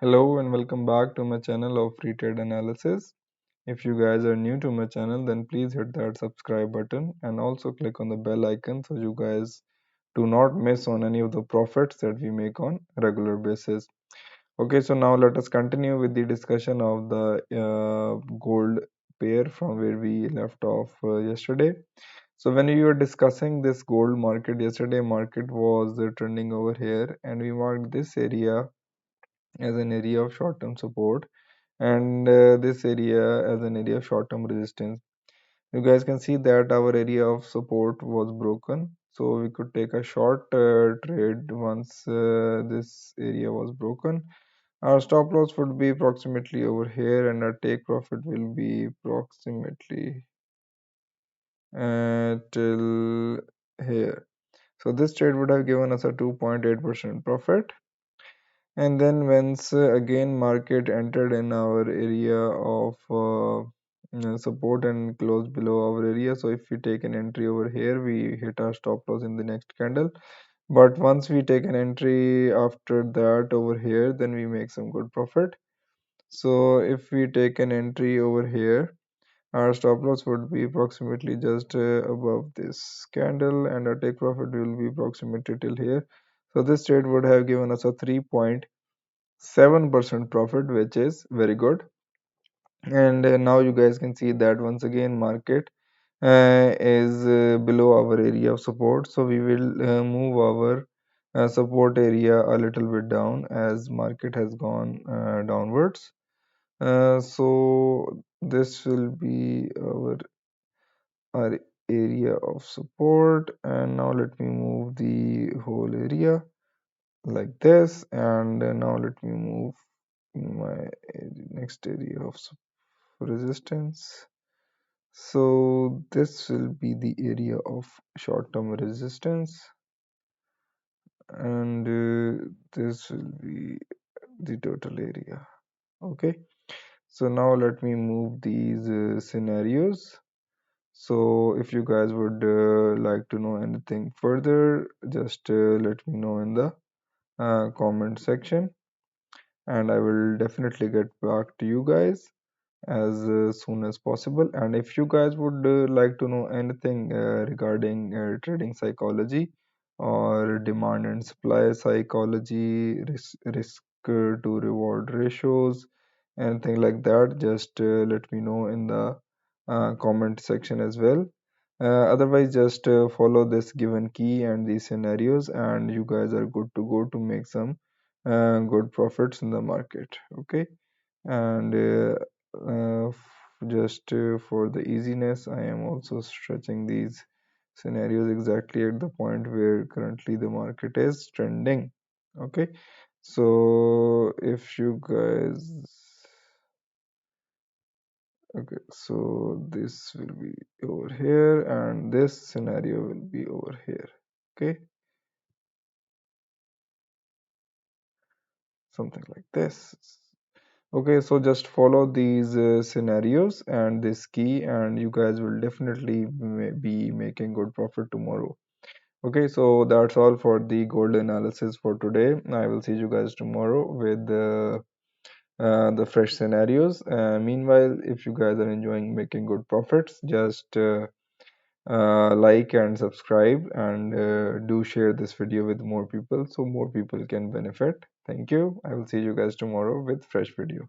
Hello and welcome back to my channel of free trade analysis. If you guys are new to my channel, then please hit that subscribe button and also click on the bell icon so you guys do not miss on any of the profits that we make on regular basis. Okay, so now let us continue with the discussion of the gold pair from where we left off yesterday. So when we were discussing this gold market yesterday, market was trending over here and we marked this area as an area of short-term support and this area as an area of short-term resistance. You guys can see that our area of support was broken, so we could take a short trade once this area was broken. Our stop loss would be approximately over here and our take profit will be approximately till here. So this trade would have given us a 2.8% profit. And then once again market entered in our area of support and closed below our area. So if we take an entry over here, we hit our stop loss in the next candle. But once we take an entry after that over here, then we make some good profit. So if we take an entry over here, our stop loss would be approximately just above this candle and our take profit will be approximately till here. So this trade would have given us a 3.7% profit, which is very good. And now you guys can see that once again market is below our area of support, so we will move our support area a little bit down as market has gone downwards. So this will be our area of support, and now let me move the whole area like this, and now let me move my next area of resistance. So this will be the area of short-term resistance, and this will be the total area. Okay, so now let me move these scenarios. So if you guys would like to know anything further, just let me know in the comment section, and I will definitely get back to you guys as soon as possible. And if you guys would like to know anything regarding trading psychology or demand and supply psychology, risk to reward ratios, anything like that, just let me know in the comment section as well. Otherwise, just follow this given key and these scenarios, and you guys are good to go to make some good profits in the market. Okay, and just for the easiness, I am also stretching these scenarios exactly at the point where currently the market is trending. Okay, so if you guys, okay, so this will be over here and this scenario will be over here. Okay, something like this. Okay, so just follow these scenarios and this key, and you guys will definitely be making good profit tomorrow. Okay, so that's all for the gold analysis for today. I will see you guys tomorrow with the fresh scenarios. Meanwhile, if you guys are enjoying making good profits, just like and subscribe, and do share this video with more people so more people can benefit. Thank you. I will see you guys tomorrow with fresh video.